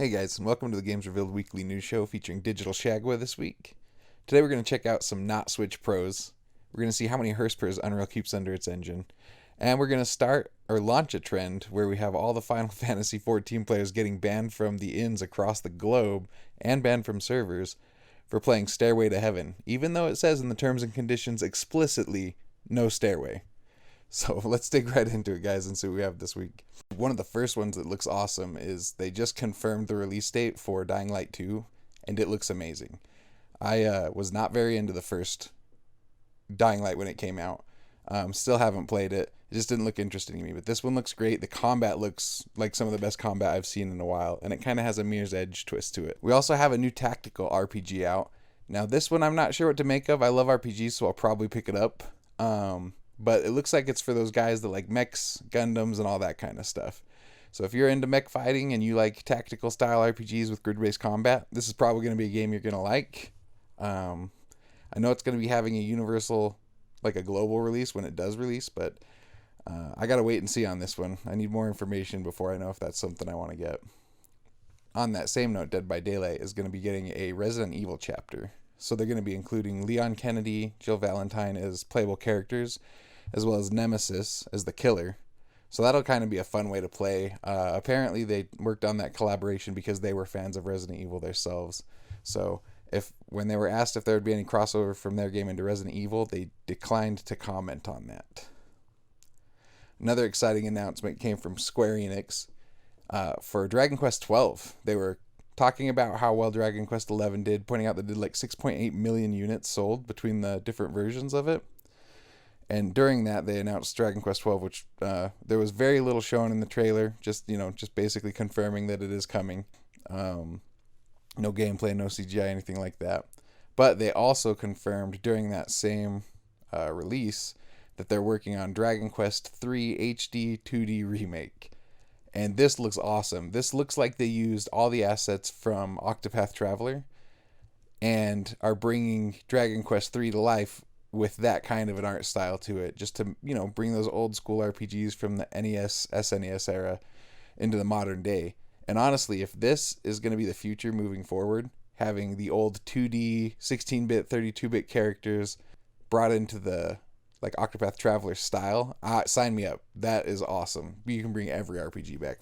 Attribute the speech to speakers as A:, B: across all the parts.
A: Hey guys, and welcome to the Games Revealed weekly news show featuring Digital Shagwa this week. Today we're going to check out some Not Switch pros. We're going to see how many Hurspers Unreal keeps under its engine. And we're going to start or launch a trend where we have all the Final Fantasy XIV players getting banned from the inns across the globe and banned from servers for playing Stairway to Heaven, even though it says in the terms and conditions explicitly no stairway. So let's dig right into it, guys, and see what we have this week. One of the first ones that looks awesome is they just confirmed the release date for Dying Light 2, and it looks amazing. I was not very into the first Dying Light when it came out. Still haven't played it. It just didn't look interesting to me, but this one looks great. The combat looks like some of the best combat I've seen in a while, and it kind of has a Mirror's Edge twist to it. We also have a new tactical RPG out. Now, this one I'm not sure what to make of. I love RPGs, so I'll probably pick it up. But it looks like it's for those guys that like mechs, Gundams, and all that kind of stuff. So if you're into mech fighting and you like tactical style RPGs with grid-based combat, this is probably going to be a game you're going to like. I know it's going to be having a universal, like a global release when it does release, but I got to wait and see on this one. I need more information before I know if that's something I want to get. On that same note, Dead by Daylight is going to be getting a Resident Evil chapter. So they're going to be including Leon Kennedy, Jill Valentine as playable characters, as well as Nemesis as the killer. So that'll kind of be a fun way to play. Apparently they worked on that collaboration because they were fans of Resident Evil themselves. So when they were asked if there would be any crossover from their game into Resident Evil, they declined to comment on that. Another exciting announcement came from Square Enix for Dragon Quest XII. They were talking about how well Dragon Quest XI did, pointing out that it did like 6.8 million units sold between the different versions of it. And during that, they announced Dragon Quest XII, which there was very little shown in the trailer, just basically confirming that it is coming. No gameplay, no CGI, anything like that. But they also confirmed during that same release that they're working on Dragon Quest III HD 2D remake. And this looks awesome. This looks like they used all the assets from Octopath Traveler and are bringing Dragon Quest III to life with that kind of an art style to it, just to, bring those old school RPGs from the NES, SNES era into the modern day. And honestly, if this is going to be the future moving forward, having the old 2D, 16-bit, 32-bit characters brought into the Octopath Traveler style, sign me up. That is awesome. You can bring every RPG back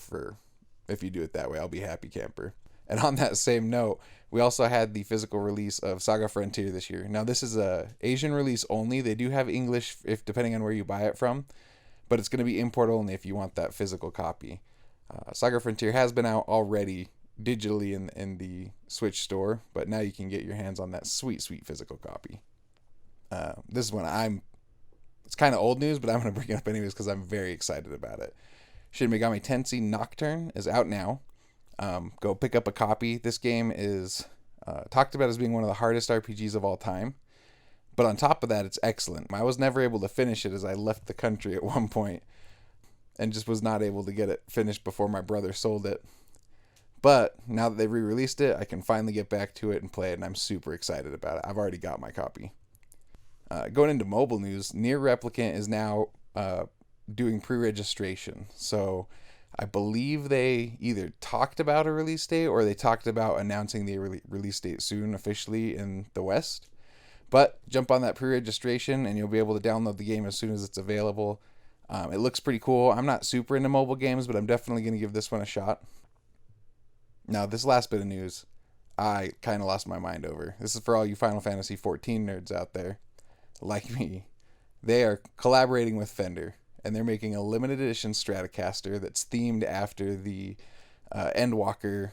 A: if you do it that way. I'll be happy camper. And on that same note, we also had the physical release of Saga Frontier this year. Now, this is a Asian release only. They do have English, depending on where you buy it from, but it's going to be import only if you want that physical copy. Saga Frontier has been out already digitally in the Switch store, but now you can get your hands on that sweet, sweet physical copy. This is one it's kind of old news, but I'm going to bring it up anyways because I'm very excited about it. Shin Megami Tensei Nocturne is out now. Go pick up a copy. This game is talked about as being one of the hardest RPGs of all time. But on top of that, it's excellent. I was never able to finish it as I left the country at one point and just was not able to get it finished before my brother sold it. But now that they re-released it, I can finally get back to it and play it, and I'm super excited about it. I've already got my copy. Going into mobile news, Nier Replicant is now doing pre-registration. So I believe they either talked about a release date or they talked about announcing the release date soon officially in the West. But jump on that pre-registration and you'll be able to download the game as soon as it's available. It looks pretty cool. I'm not super into mobile games, but I'm definitely going to give this one a shot. Now, this last bit of news, I kind of lost my mind over. This is for all you Final Fantasy XIV nerds out there, like me. They are collaborating with Fender, and they're making a limited edition Stratocaster that's themed after the Endwalker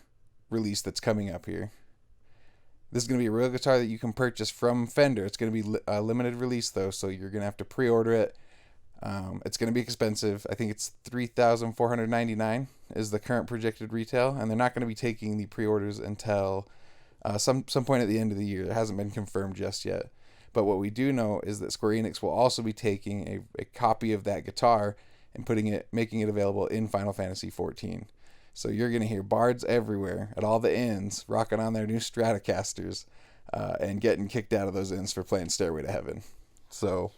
A: release that's coming up here. This is going to be a real guitar that you can purchase from Fender. It's going to be a limited release, though, so you're going to have to pre-order it. It's going to be expensive. I think it's $3,499 is the current projected retail, and they're not going to be taking the pre-orders until some point at the end of the year. It hasn't been confirmed just yet. But what we do know is that Square Enix will also be taking a copy of that guitar and making it available in Final Fantasy XIV. So you're going to hear bards everywhere at all the inns rocking on their new Stratocasters and getting kicked out of those inns for playing Stairway to Heaven. So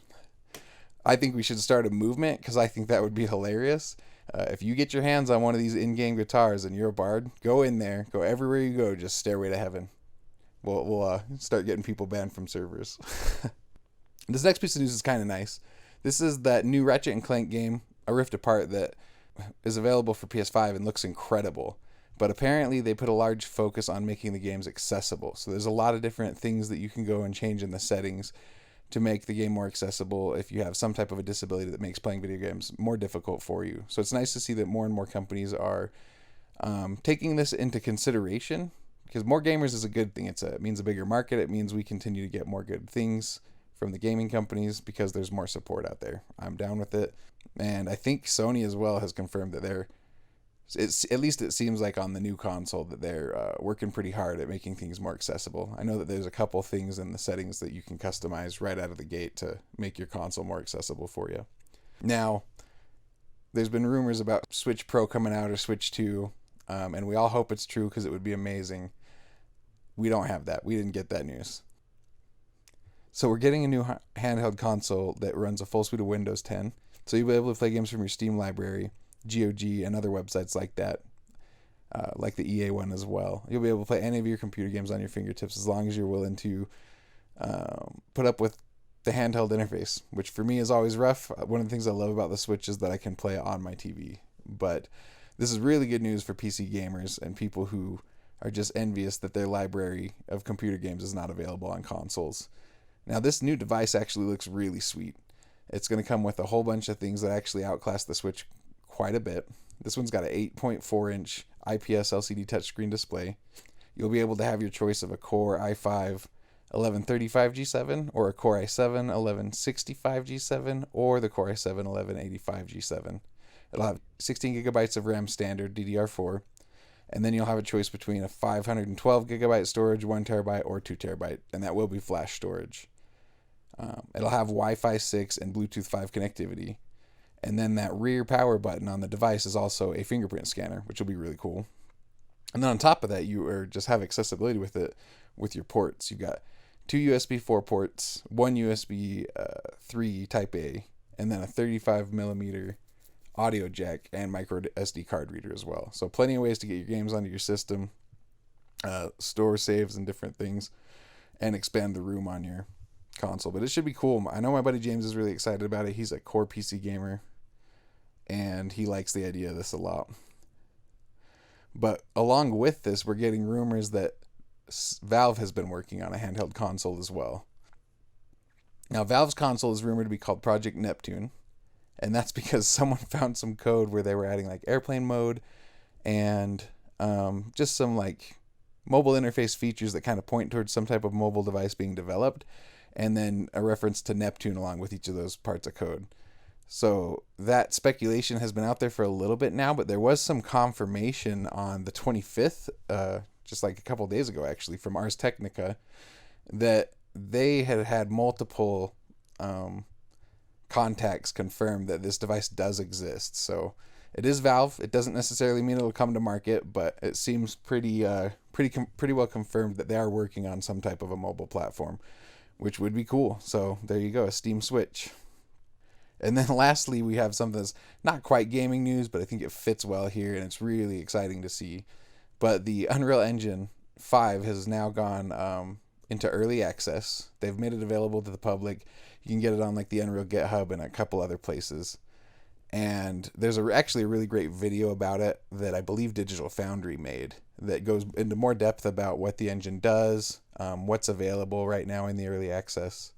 A: I think we should start a movement because I think that would be hilarious. If you get your hands on one of these in-game guitars and you're a bard, go in there, go everywhere you go, just Stairway to Heaven. We'll start getting people banned from servers. This next piece of news is kind of nice. This is that new Ratchet and Clank game, A Rift Apart, that is available for PS5 and looks incredible. But apparently they put a large focus on making the games accessible. So there's a lot of different things that you can go and change in the settings to make the game more accessible if you have some type of a disability that makes playing video games more difficult for you. So it's nice to see that more and more companies are taking this into consideration, because more gamers is a good thing. It means a bigger market. It means we continue to get more good things from the gaming companies because there's more support out there. I'm down with it. And I think Sony as well has confirmed that at least it seems like on the new console that they're working pretty hard at making things more accessible. I know that there's a couple things in the settings that you can customize right out of the gate to make your console more accessible for you. Now, there's been rumors about Switch Pro coming out or Switch 2, and we all hope it's true because it would be amazing. We don't have that. We didn't get that news. So we're getting a new handheld console that runs a full suite of Windows 10. So you'll be able to play games from your Steam library, GOG, and other websites like that, like the EA one as well. You'll be able to play any of your computer games on your fingertips as long as you're willing to put up with the handheld interface, which for me is always rough. One of the things I love about the Switch is that I can play it on my TV. But this is really good news for PC gamers and people who are just envious that their library of computer games is not available on consoles. Now, this new device actually looks really sweet. It's going to come with a whole bunch of things that actually outclass the Switch quite a bit. This one's got an 8.4-inch IPS LCD touchscreen display. You'll be able to have your choice of a Core i5 1135G7 or a Core i7 1165G7 or the Core i7 1185G7. It'll have 16 gigabytes of RAM standard DDR4, and then you'll have a choice between a 512 gigabyte storage, 1 terabyte, or 2 terabyte, and that will be flash storage. It'll have Wi-Fi 6 and Bluetooth 5 connectivity. And then that rear power button on the device is also a fingerprint scanner, which will be really cool. And then on top of that, you just have accessibility with it with your ports. You've got 2 USB 4 ports, 1 USB 3 Type A, and then a 35 millimeter audio jack and micro SD card reader as well. So plenty of ways to get your games onto your system, store saves and different things, and expand the room on your console. But it should be cool. I know my buddy James is really excited about it. He's a core PC gamer, and he likes the idea of this a lot. But along with this, we're getting rumors that Valve has been working on a handheld console as well. Now, Valve's console is rumored to be called Project Neptune, and that's because someone found some code where they were adding like airplane mode and just some like mobile interface features that kind of point towards some type of mobile device being developed, and then a reference to Neptune along with each of those parts of code. So that speculation has been out there for a little bit now, but there was some confirmation on the 25th, just like a couple of days ago actually, from Ars Technica, that they had multiple contacts confirm that this device does exist. So it is Valve. It doesn't necessarily mean it'll come to market, but it seems pretty well confirmed that they are working on some type of a mobile platform, which would be cool. So there you go, a Steam Switch. And then lastly, we have something that's not quite gaming news, but I think it fits well here, and it's really exciting to see. But the Unreal Engine 5 has now gone into early access. They've made it available to the public. You can get it on like the Unreal GitHub and a couple other places. And there's actually a really great video about it that I believe Digital Foundry made that goes into more depth about what the engine does, what's available right now in the early access.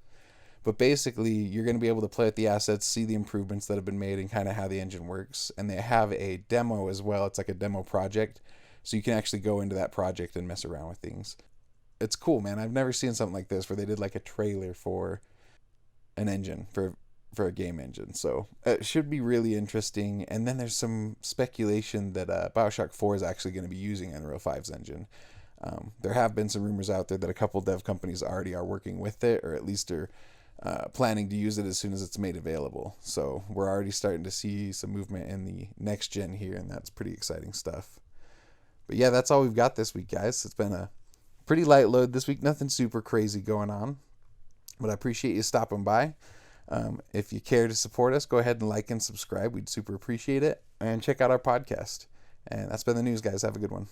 A: But basically, you're going to be able to play with the assets, see the improvements that have been made, and kind of how the engine works. And they have a demo as well. It's like a demo project. So you can actually go into that project and mess around with things. It's cool, man. I've never seen something like this where they did like a trailer for an engine, for a game engine. So it should be really interesting. And then there's some speculation that Bioshock 4 is actually going to be using Unreal 5's engine. There have been some rumors out there that a couple dev companies already are working with it, or at least are planning to use it as soon as it's made available. So we're already starting to see some movement in the next gen here, and that's pretty exciting stuff. But yeah, that's all we've got this week, guys. It's been a pretty light load this week. Nothing super crazy going on, but I appreciate you stopping by. If you care to support us, go ahead and like and subscribe. We'd super appreciate it. and check out our podcast. And that's been the news, guys. Have a good one.